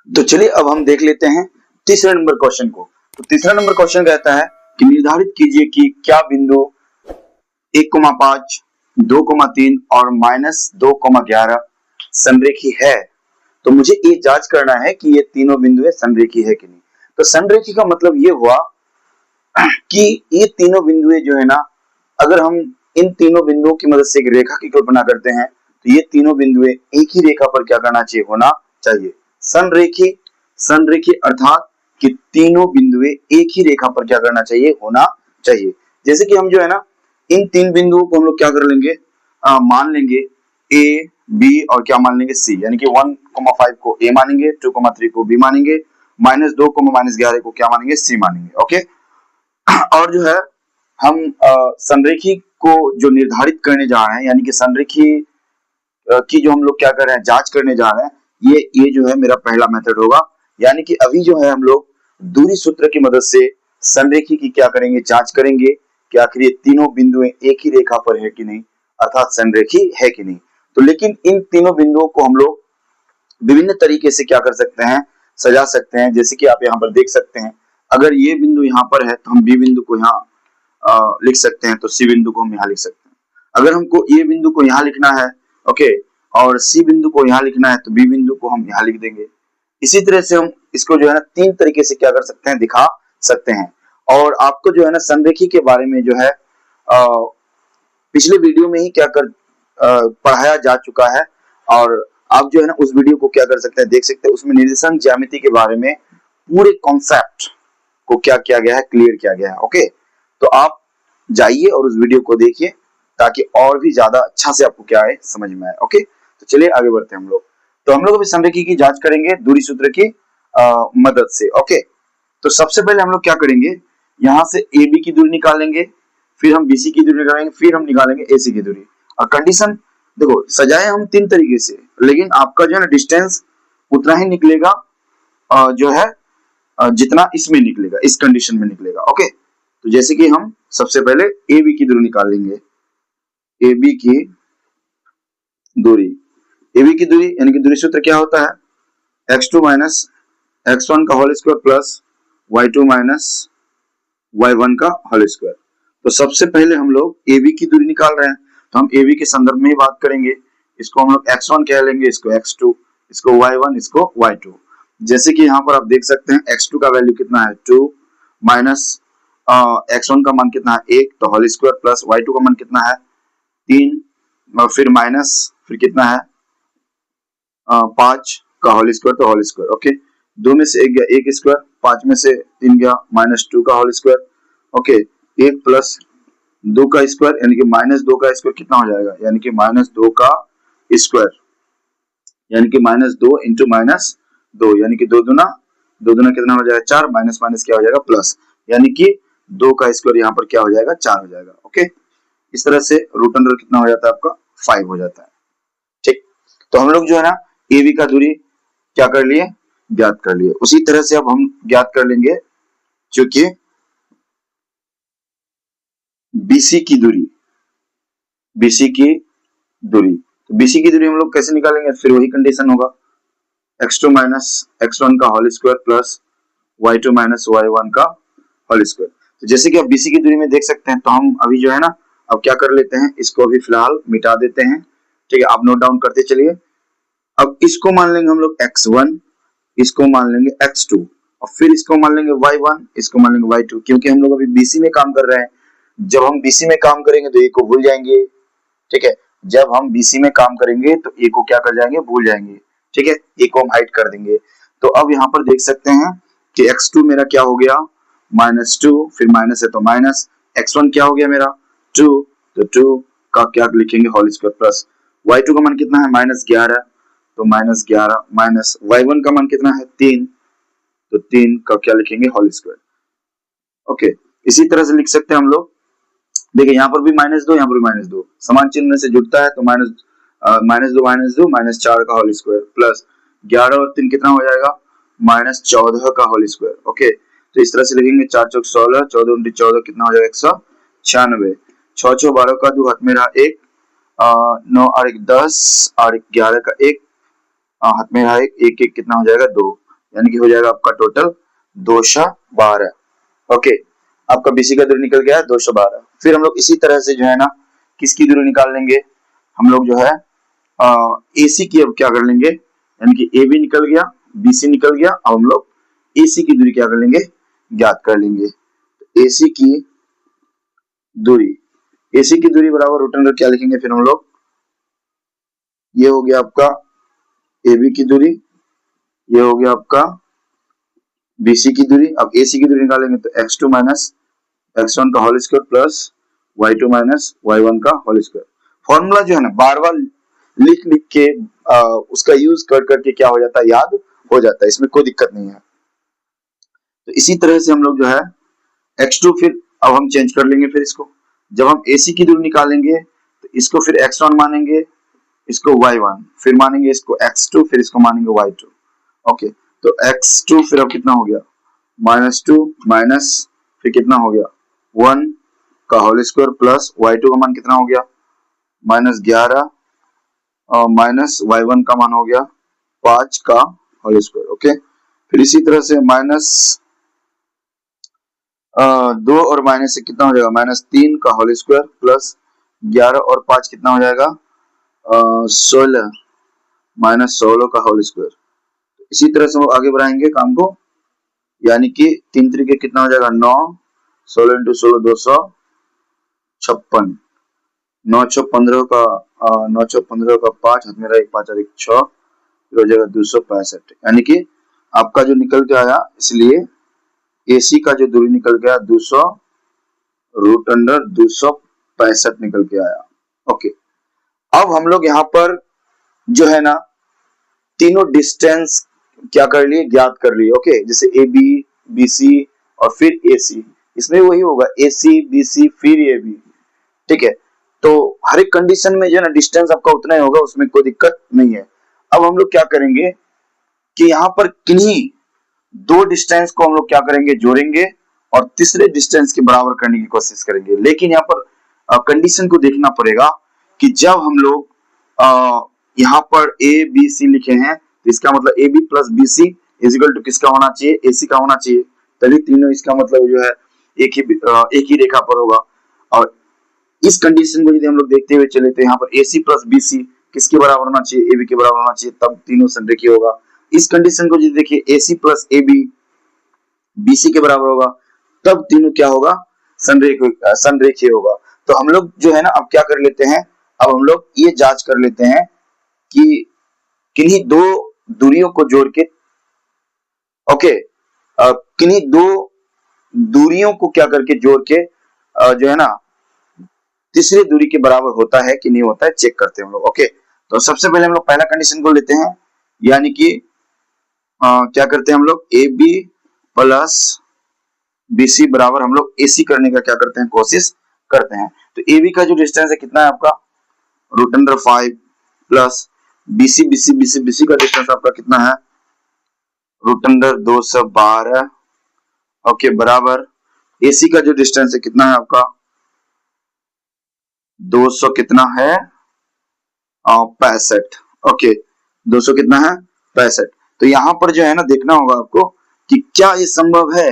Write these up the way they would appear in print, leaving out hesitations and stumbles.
तो चलिए अब हम देख लेते हैं तीसरे नंबर क्वेश्चन को। तो तीसरा नंबर क्वेश्चन कहता है कि निर्धारित कीजिए कि क्या बिंदु 1,5, 2,3 और -2,11 संरेखी है। तो मुझे ये जांच करना है कि ये तीनों बिंदु संरेखी है कि नहीं। तो संरेखी का मतलब ये हुआ कि ये तीनों बिंदु जो है ना, अगर हम इन तीनों बिंदुओं की मदद से एक रेखा की कल्पना करते हैं तो ये तीनों बिंदु एक ही रेखा पर क्या करना चाहिए, होना चाहिए संरेखी। संरेखी अर्थात कि तीनों बिंदु एक ही रेखा पर क्या करना चाहिए, होना चाहिए। जैसे कि हम जो है ना इन तीन बिंदुओं को हम लोग क्या कर लेंगे, मान लेंगे ए बी और क्या मान लेंगे सी, यानी कि 1,5 को ए मानेंगे, 2,3 को बी मानेंगे, -2, -11 को क्या मानेंगे, सी मानेंगे। ओके, और जो है हम संरेखी को जो निर्धारित करने जा रहे हैं, यानी कि संरेखी की जो हम लोग क्या कर रहे हैं, जांच करने जा रहे हैं, ये जो है मेरा पहला मेथड होगा। यानी कि अभी जो है हम लोग दूरी सूत्र की मदद से संरेखी की क्या करेंगे, जांच करेंगे कि आखिर ये तीनों बिंदु एक ही रेखा पर है कि नहीं, अर्थात संरेखी है कि नहीं। तो लेकिन इन तीनों बिंदुओं को हम लोग विभिन्न तरीके से क्या कर सकते हैं, सजा सकते हैं। जैसे कि आप यहाँ पर देख सकते हैं, अगर ये बिंदु यहाँ पर है तो हम बी बिंदु को यहाँ लिख सकते हैं, तो सी बिंदु को हम यहाँ लिख सकते हैं। अगर हमको ए बिंदु को यहाँ लिखना है, ओके, और सी बिंदु को यहाँ लिखना है, तो बी बिंदु को हम यहाँ लिख देंगे। इसी तरह से हम इसको जो है ना तीन तरीके से क्या कर सकते हैं, दिखा सकते हैं। और आपको जो है ना संरेखी के बारे में जो है पिछले वीडियो में ही क्या कर पढ़ाया जा चुका है, और आप जो है ना उस वीडियो को क्या कर सकते हैं, देख सकते हैं। उसमें निर्देशांक ज्यामिति के बारे में पूरे कॉन्सेप्ट को क्या किया गया है, क्लियर किया गया है। ओके, तो आप जाइए और उस वीडियो को देखिए ताकि और भी ज्यादा अच्छा से आपको क्या है समझ में आए। ओके, तो चलिए आगे बढ़ते हैं हम लोग। तो हम लोग अभी संरेखी की जांच करेंगे दूरी सूत्र की मदद से। ओके, तो सबसे पहले हम लोग क्या करेंगे, यहाँ से ए बी की दूरी निकालेंगे, फिर हम बीसी की दूरी निकालेंगे, फिर हम निकालेंगे एसी की दूरी। और कंडीशन देखो, सजाए हम तीन तरीके से, लेकिन आपका जो है ना डिस्टेंस उतना ही निकलेगा जो है जितना इसमें निकलेगा, इस कंडीशन में निकलेगा। ओके, तो जैसे कि हम सबसे पहले ए बी की दूरी निकाल लेंगे। ए बी की दूरी, ए बी की दूरी यानी कि दूरी सूत्र क्या होता है, x2 माइनस x1 का whole square plus y2 minus y1 का होल स्क्वायर। तो सबसे पहले हम लोग ए बी की दूरी निकाल रहे हैं, तो हम ए बी के संदर्भ में ही बात करेंगे। इसको हम लोग x1 कह लेंगे, इसको x2, इसको y1, इसको y2। जैसे कि यहाँ पर आप देख सकते हैं x2 का वैल्यू कितना है 2, माइनस x1 का मान कितना है 1, तो होल स्क्वायर, प्लस y2 का मान कितना है 3, और फिर माइनस, फिर कितना है 5 का होल स्क्वायर, तो होल स्क्वायर। ओके, 2 में से 1 गया 1 स्क्वायर, 5 में से 3 गया -2 का होल स्क्वायर। ओके, 1 प्लस 2 का स्क्वायर यानी कि -2 का स्क्वायर कितना हो जाएगा, यानी कि -2 का स्क्वायर, यानी कि -2 इंटू -2, यानी कि 2 दूना कितना हो जाएगा 4, माइनस माइनस क्या हो जाएगा प्लस, यानी कि 2 का स्क्वायर यहाँ पर क्या हो जाएगा 4 हो जाएगा। ओके, इस तरह से रूट अंडर कितना हो जाता है आपका 5 हो जाता है। ठीक, तो हम लोग जो है ना ए बी का दूरी क्या कर लिए, ज्ञात कर लिए। उसी तरह से अब हम ज्ञात कर लेंगे क्योंकि बीसी की दूरी, बीसी की दूरी, तो बीसी की दूरी हम लोग कैसे निकालेंगे, फिर वही कंडीशन होगा x2 माइनस x1 का whole square plus y2 minus y1 का होल स्क्वायर। तो जैसे कि आप बीसी की दूरी में देख सकते हैं, तो हम अभी जो है ना अब क्या कर लेते हैं, इसको अभी फिलहाल मिटा देते हैं। ठीक है, आप नोट डाउन करते चलिए। अब इसको मान लेंगे हम लोग x1, इसको मान लेंगे x2, और फिर इसको मान लेंगे y1, इसको मान लेंगे y2, क्योंकि हम लोग अभी बीसी में काम कर रहे हैं। जब हम बीसी में काम करेंगे तो ए को भूल जाएंगे। ठीक है, जब हम बीसी में काम करेंगे तो ए को क्या कर जाएंगे, भूल जाएंगे। ठीक है, ए को हम हाइड कर देंगे। तो अब यहाँ पर देख सकते हैं कि x2 मेरा क्या हो गया -2, फिर माइनस है तो माइनस, x1 क्या हो गया मेरा 2, तो 2 का क्या लिखेंगे होल स्क्वायर, प्लस y2 का मान कितना है -11, तो -11 माइनस y1 का मान कितना है 3, तो 3 का क्या लिखेंगे होल स्क्वायर। ओके, इसी तरह से लिख सकते हैं हम लोग। देखिए यहाँ पर भी -2, यहाँ पर भी -2, समान चिन्ह से जुड़ता है, तो -2 -4 का होल स्क्वायर, प्लस 11 और 3 कितना हो जाएगा -14 का होल स्क्वायर। ओके, तो इस तरह से लिखेंगे 4 चौक 16, 14 उनटी 14 कितना हो जाएगा 196, 6 6 12 का 2 हाथ में रहा 1, 9 और 1 10 और 11 का 1 हाथ में रहा 1 1 1 कितना हो जाएगा 2, यानी कि हो जाएगा आपका टोटल 212। ओके, आपका बीसी का दूरी निकल गया है 212। फिर हम लोग इसी तरह से जो है ना किसकी दूरी निकाल लेंगे, हम लोग जो है एसी की अब क्या कर लेंगे, यानी कि ए बी निकल गया, बीसी निकल गया, अब हम लोग एसी की दूरी क्या कर लेंगे, ज्ञात कर लेंगे। एसी की दूरी, एसी की दूरी बराबर रूट अंडर क्या लिखेंगे फिर हम लोग, ये हो गया आपका ए बी की दूरी, ये हो गया आपका बीसी की दूरी। अब एसी की दूरी निकालेंगे तो x2 माइनस x1 का whole square plus y2 minus y1 का होल स्क्वायर। फॉर्मूला जो है ना बार बार लिख लिख के उसका यूज कर करके क्या हो जाता है, याद हो जाता है, इसमें कोई दिक्कत नहीं है। तो इसी तरह से हम लोग जो है x2 फिर अब हम चेंज कर लेंगे, फिर इसको जब हम AC की दूरी निकालेंगे तो इसको फिर x1 मानेंगे, इसको y1, फिर मानेंगे इसको x2, फिर इसको मानेंगे y2। ओके, तो x2 फिर अब कितना हो गया -2 माइनस फिर कितना हो गया 1 का होल स्क्वायर प्लस y2 का मान कितना हो गया -11 और माइनस y1 का मान हो गया 5 का होल स्क्वायर। ओके, फिर इसी तरह से -2 और माइनस से कितना हो जाएगा -3 का होल स्क्वायर प्लस 11 और 5 कितना हो जाएगा 16 -16 का होल स्क्वायर। इसी तरह से हम आगे बढ़ाएंगे काम को, यानी कि 3 तरीके कितना हो जाएगा 9, 16 इंटू 16 256, 9 6 15 का 9 6 15 का 5 हाथ में रहा 1 5 और 1 6, फिर हो जाएगा 265, यानी कि आपका जो निकल के आया, इसलिए एसी का जो दूरी निकल गया 200 रूट अंडर 265 निकल के आया। ओके, अब हम लोग यहाँ पर जो है ना तीनों डिस्टेंस क्या कर लिए, ज्ञात कर लिए। ओके, जैसे ए बी बी सी और फिर ए सी, इसमें वही होगा ए सी बी सी फिर ए बी। ठीक है, तो हर एक कंडीशन में जो है ना डिस्टेंस आपका उतना ही होगा, उसमें कोई दिक्कत नहीं है। अब हम लोग क्या करेंगे कि यहाँ पर किन्हीं दो डिस्टेंस को हम लोग क्या करेंगे, जोड़ेंगे और तीसरे डिस्टेंस के बराबर करने की कोशिश करेंगे। लेकिन यहाँ पर कंडीशन को देखना पड़ेगा कि जब हम लोग यहाँ पर ए बी सी लिखे हैं तो इसका मतलब A B plus B C is equal to किसका होना चाहिए, ए सी का होना चाहिए, तभी तीनों इसका मतलब जो है एक ही रेखा पर होगा। और इस कंडीशन को यदि हम लोग देखते हुए चले तो यहाँ पर ए सी प्लस बी सी किसके बराबर होना चाहिए, ए बी के बराबर होना चाहिए, तब तीनों संरेखीय होगा। इस कंडीशन को यदि देखिए A C plus A B B C के बराबर होगा, तब तीनों क्या होगा, संरेखीय होगा। तो हम लोग जो है ना अब क्या कर लेते हैं, अब हम लोग ये जांच कर लेते हैं कि किन्हीं दो दूरियों को जोड़ के, ओके, किन्हीं दो दूरियों को क्या करके जोड़ के जो है ना तीसरी दूरी के बराबर होता है कि नहीं होता है, चेक करते हैं हम लोग। ओके, तो सबसे पहले हम लोग पहला कंडीशन को लेते हैं, यानी कि क्या करते हैं हम लोग A B plus B C बराबर हम लोग ए सी करने का क्या करते हैं, कोशिश करते हैं। तो ए बी का जो डिस्टेंस है कितना है आपका root under 5 plus BC BC BC BC का डिस्टेंस आपका कितना है रूट अंडर 212। ओके, बराबर एसी का जो डिस्टेंस है कितना है आपका 200 कितना है 65। ओके, 200 कितना है 65। तो यहाँ पर जो है ना देखना होगा आपको कि क्या ये संभव है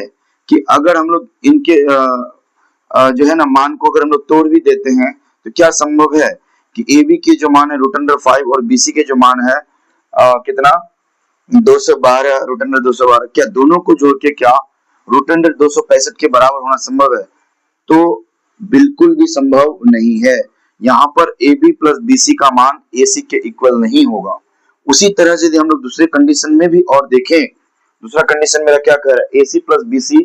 कि अगर हम लोग इनके जो है ना मान को अगर हम लोग तोड़ भी देते हैं तो क्या संभव है कि ए बी के जो मान है रूट अंडर 5 और बीसी के जो मान है कितना 212 रूट अंडर 212, क्या दोनों को जोड़ के क्या रूट अंडर 265 के बराबर होना संभव है? तो बिल्कुल भी संभव नहीं है। यहाँ पर A B plus B C का मान ए सी के इक्वल नहीं होगा। उसी तरह से यदि हम लोग दूसरे कंडीशन में भी और देखें, दूसरा कंडीशन मेरा क्या कह रहा है, ए सी प्लस बी सी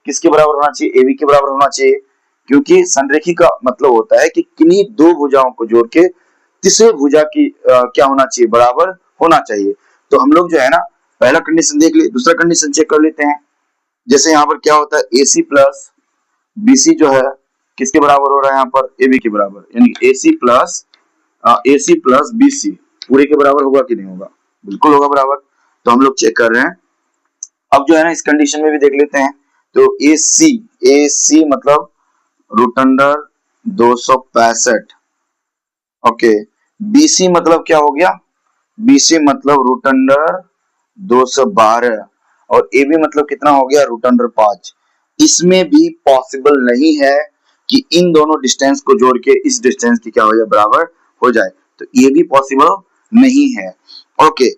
किसके बराबर होना चाहिए, ए बी के बराबर होना चाहिए, क्योंकि संरेखी का मतलब होता है कि किन्हीं दो भुजाओं को जोड़ के तीसरे भुजा की क्या होना चाहिए, बराबर होना चाहिए। तो हम लोग जो है ना पहला कंडीशन देख ले, दूसरा कंडीशन चेक कर लेते हैं। जैसे यहाँ पर क्या होता है ए सी प्लस बी सी जो है किसके बराबर हो रहा है यहाँ पर ए बी के बराबर, यानी ए सी प्लस बी सी पूरे के बराबर होगा कि नहीं होगा, बिल्कुल होगा बराबर। तो हम लोग चेक कर रहे हैं। अब जो है ना इस कंडीशन में भी देख लेते हैं। तो ए सी मतलब रूट अंडर 265। ओके, बीसी मतलब क्या हो गया, बीसी मतलब रूट अंडर 212। और ए बी मतलब कितना हो गया √5। इसमें भी पॉसिबल नहीं है कि इन दोनों डिस्टेंस को जोड़ के इस डिस्टेंस की क्या हो जाए बराबर हो जाए, तो ये भी पॉसिबल नहीं है। ओके,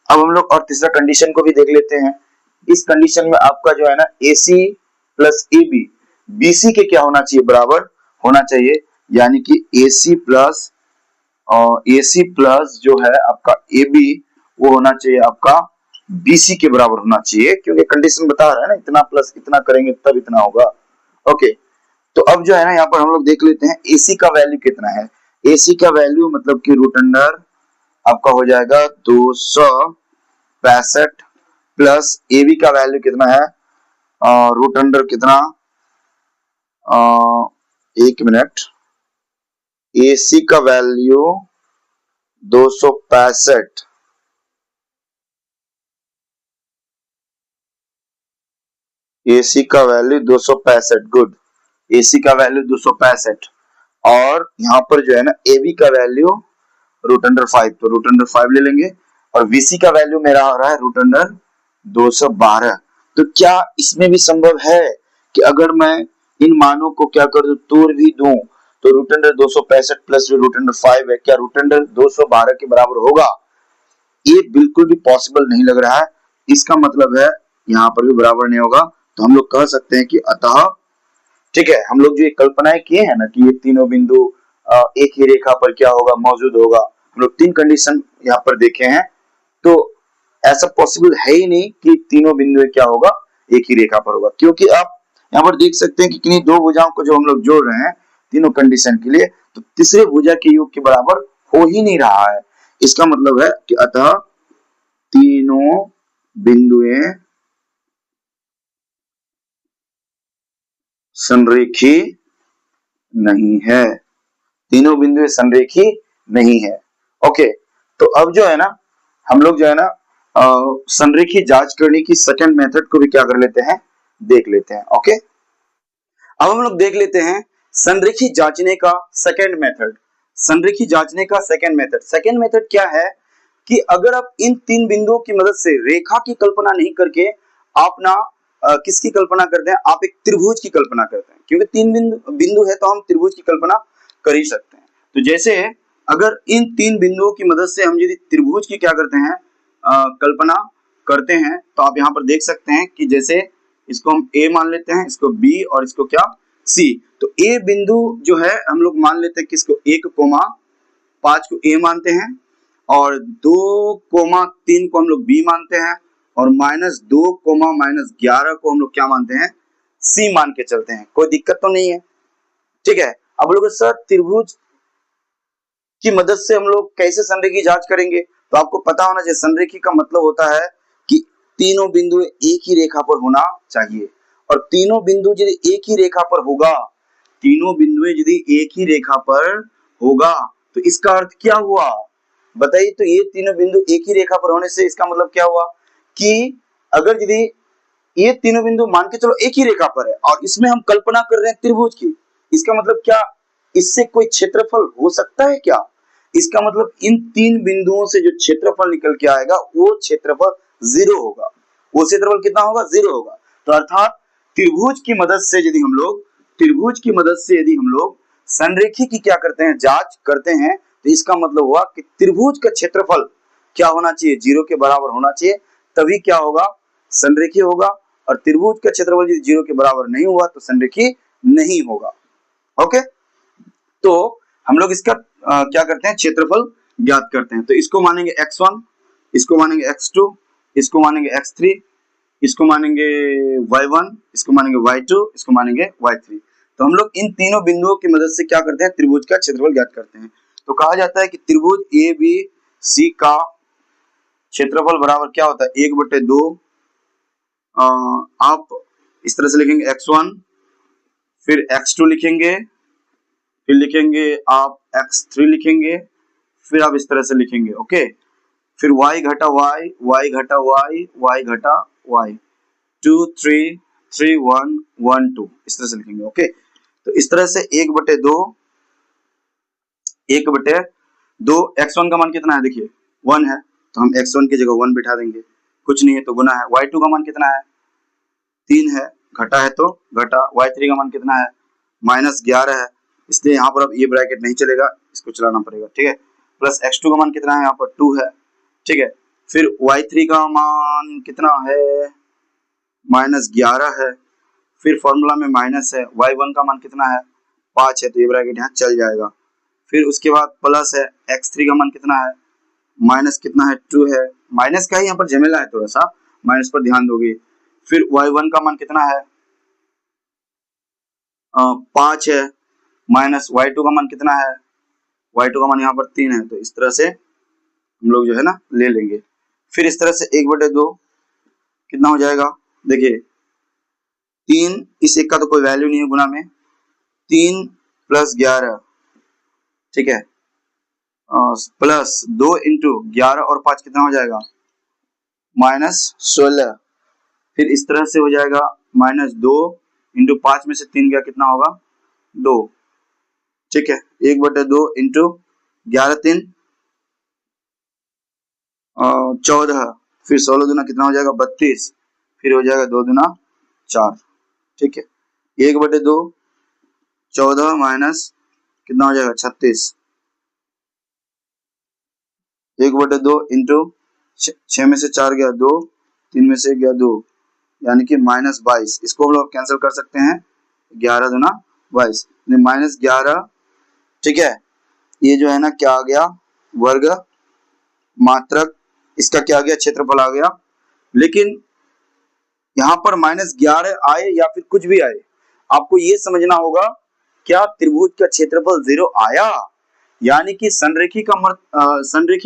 अब हम लोग और तीसरा कंडीशन को भी देख लेते हैं। इस कंडीशन में आपका जो है ना AC प्लस AB BC के क्या होना चाहिए बराबर होना चाहिए, यानी कि AC प्लस जो है आपका AB वो होना चाहिए आपका BC के बराबर होना चाहिए, क्योंकि कंडीशन बता रहा है ना इतना प्लस इतना करेंगे तब इतना होगा। ओके, तो अब जो है ना यहाँ पर हम लोग देख लेते हैं AC का वैल्यू कितना है। AC का वैल्यू मतलब कि √, आपका हो जाएगा 265 प्लस AB का वैल्यू कितना है √, कितना एक मिनट, AC का वैल्यू 265, AC का वैल्यू 265, गुड, AC का वैल्यू 265 और यहाँ पर जो है ना AB का वैल्यू √5, तो √5 ले लेंगे और VC का वैल्यू मेरा आ रहा है √212। तो क्या इसमें भी संभव है कि अगर मैं इन मानों को क्या कर दूं तोड़ भी दूं तो √265 प्लस जो √5 है क्या √212 के बराबर होगा? ये बिल्कुल भी पॉसिबल नहीं लग रहा है। इसका मतलब है यहाँ पर भी बराबर नहीं होगा, तो हम लोग कह सकते हैं कि अतः ठीक है, हम लोग जो ये कल्पनाएं किए हैं ना कि ये तीनों बिंदु एक ही रेखा पर क्या होगा मौजूद होगा, हम लोग 3 कंडीशन यहाँ पर देखे हैं, तो ऐसा पॉसिबल है ही नहीं कि तीनों बिंदु क्या होगा एक ही रेखा पर होगा, क्योंकि आप यहाँ पर देख सकते हैं कि किन्हीं दो भुजाओं को जो हम लोग जोड़ रहे हैं तीनों कंडीशन के लिए, तो तीसरे भुजा के योग के बराबर हो ही नहीं रहा है। इसका मतलब है कि अतः तीनों बिंदुएं संरेखी नहीं है, तीनों बिंदु संरेखी नहीं है। ओके, तो अब जो है ना हम लोग जो है ना संरेखी जांच करने की सेकंड मेथड को भी क्या कर लेते हैं देख लेते हैं। ओके, अब हम लोग देख लेते हैं संरेखी जांचने का सेकंड मेथड। संरेखी जांचने का सेकंड मेथड क्या है कि अगर आप इन 3 बिंदुओं की मदद से रेखा की कल्पना नहीं करके आप ना किसकी कल्पना करते हैं, आप एक त्रिभुज की कल्पना करते हैं, क्योंकि 3 बिंदु है तो हम त्रिभुज की कल्पना कर ही सकते हैं। तो जैसे अगर इन 3 बिंदुओं की मदद से हम यदि त्रिभुज की क्या करते हैं कल्पना करते हैं, तो आप यहाँ पर देख सकते हैं कि जैसे इसको हम A मान लेते हैं, इसको B और इसको क्या C। तो A बिंदु जो है हम लोग मान लेते हैं कि इसको 1,5 को A मानते हैं और 2,3 को हम लोग B मानते हैं और -2, -11 को हम लोग क्या मानते हैं C मान के चलते हैं। कोई दिक्कत तो नहीं है, ठीक है। अब लोग सर त्रिभुज की मदद से हम लोग कैसे संरेखी जांच करेंगे, तो आपको पता होना चाहिए संरेखी का मतलब होता है कि तीनों बिंदु एक ही रेखा पर होना चाहिए, और तीनों बिंदु यदि एक ही रेखा पर होगा, तीनों बिंदु यदि एक ही रेखा पर होगा तो इसका अर्थ क्या हुआ बताइए। तो ये तीनों बिंदु एक ही रेखा पर होने से इसका मतलब क्या हुआ कि अगर यदि ये तीनों बिंदु मान के चलो एक ही रेखा पर है और इसमें हम कल्पना कर रहे हैं त्रिभुज की, इसका मतलब क्या इससे कोई क्षेत्रफल हो सकता है क्या? इसका मतलब इन 3 बिंदुओं से जो क्षेत्रफल निकल के आएगा वो क्षेत्रफल 0 होगा। वो क्षेत्रफल कितना होगा 0 होगा। तो अर्थात त्रिभुज की मदद से यदि हम लोग संरेखी की क्या करते हैं जांच करते हैं, तो इसका मतलब हुआ कि त्रिभुज का क्षेत्रफल क्या होना चाहिए 0 के बराबर होना चाहिए, तभी क्या होगा संरेखी होगा। और त्रिभुज का क्षेत्रफल यदि 0 के बराबर नहीं हुआ तो संरेखी नहीं होगा। ओके, तो हम लोग इसका क्या करते हैं क्षेत्रफल ज्ञात करते हैं। तो इसको मानेंगे x1, इसको मानेंगे x2, इसको मानेंगे x3, इसको मानेंगे y1, इसको मानेंगे y2, इसको मानेंगे y3। तो हम लोग इन तीनों बिंदुओं की मदद से क्या करते हैं त्रिभुज का क्षेत्रफल ज्ञात करते हैं। तो कहा जाता है कि त्रिभुज ABC का क्षेत्रफल बराबर क्या होता है 1/2। आप इस तरह से लिखेंगे x1, फिर x2 लिखेंगे, फिर लिखेंगे आप x3 लिखेंगे, फिर आप इस तरह से लिखेंगे। ओके, फिर y घटा y, y घटा y, y घटा y, 2 3 3 1 1 2 इस तरह से लिखेंगे। ओके, तो इस तरह से 1/2 x1 का मान कितना है देखिए 1 है, तो हम x1 की जगह 1 बिठा देंगे कुछ नहीं है तो गुना है। y2 का मान कितना है 3 है, घटा है तो घटा। y3 का मान कितना है -11 है, इसलिए यहाँ पर अब ये ब्रैकेट नहीं चलेगा, इसको चलाना पड़ेगा, ठीक है। प्लस x2 का मान कितना है यहाँ पर 2 है, ठीक है। फिर y3 का मान कितना है -11 है, फिर फॉर्मूला में माइनस है। y1 का मान कितना है 5 है, तो ये ब्रैकेट यहाँ चल जाएगा। फिर उसके बाद प्लस है, x3 का मान कितना है माइनस कितना है 2 है, माइनस का ही यहाँ पर झमेला है, थोड़ा सा माइनस पर ध्यान दोगे। फिर y1 का मान कितना है 5 है, माइनस y2 का मान कितना है, y2 का मान यहाँ पर 3 है, तो इस तरह से हम लोग जो है ना ले लेंगे। फिर इस तरह से 1/2 कितना हो जाएगा, देखिए 3, इस एक का तो कोई वैल्यू नहीं है गुना में, 3 + 11, ठीक है, प्लस 2 × 11 और 5 कितना हो जाएगा -16। फिर इस तरह से हो जाएगा -2 × 5 में से 3 गया कितना होगा 2, ठीक है। 1/2 × 11 3 14, फिर 16 दूना कितना हो जाएगा 32, फिर हो जाएगा 2 दूना 4, ठीक है। 1/2 14 माइनस कितना हो जाएगा 36, 1/2 × 6 में से 4 गया 2, 3 में से गया 2, यानी कि -22। इसको हम लोग कैंसिल कर सकते हैं, 11 दूना 22, -11, ठीक है। ये जो है ना क्या आ गया वर्ग मात्रक, इसका क्या आ गया क्षेत्रफल आ गया। लेकिन यहाँ पर -11 आए या फिर कुछ भी आए, आपको ये समझना होगा क्या त्रिभुज का क्षेत्रफल 0 आया, यानी कि संरेखी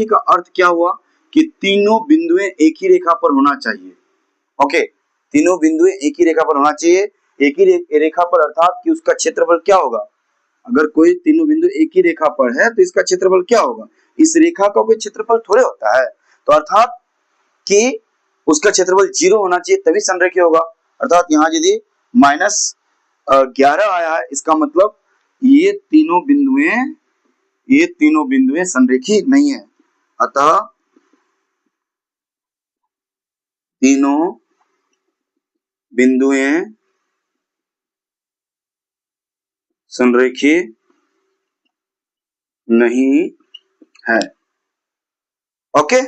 का अर्थ क्या हुआ कि तीनों बिंदुएं एक ही रेखा पर होना चाहिए। ओके, तीनों बिंदुएं एक ही रेखा पर होना चाहिए, एक ही रेखा पर, अर्थात कि उसका क्षेत्रफल क्या होगा। अगर कोई तीनों बिंदु एक ही रेखा पर है तो इसका क्षेत्रफल क्या होगा, इस रेखा का कोई क्षेत्रफल थोड़े होता है, तो अर्थात कि उसका क्षेत्रफल 0 होना चाहिए तभी संरेखीय होगा। अर्थात यहाँ यदि -11 आया है, इसका मतलब ये तीनों बिंदुएं संरेखी नहीं है, अतः तीनों बिंदुएं संरेखीय नहीं है। ओके।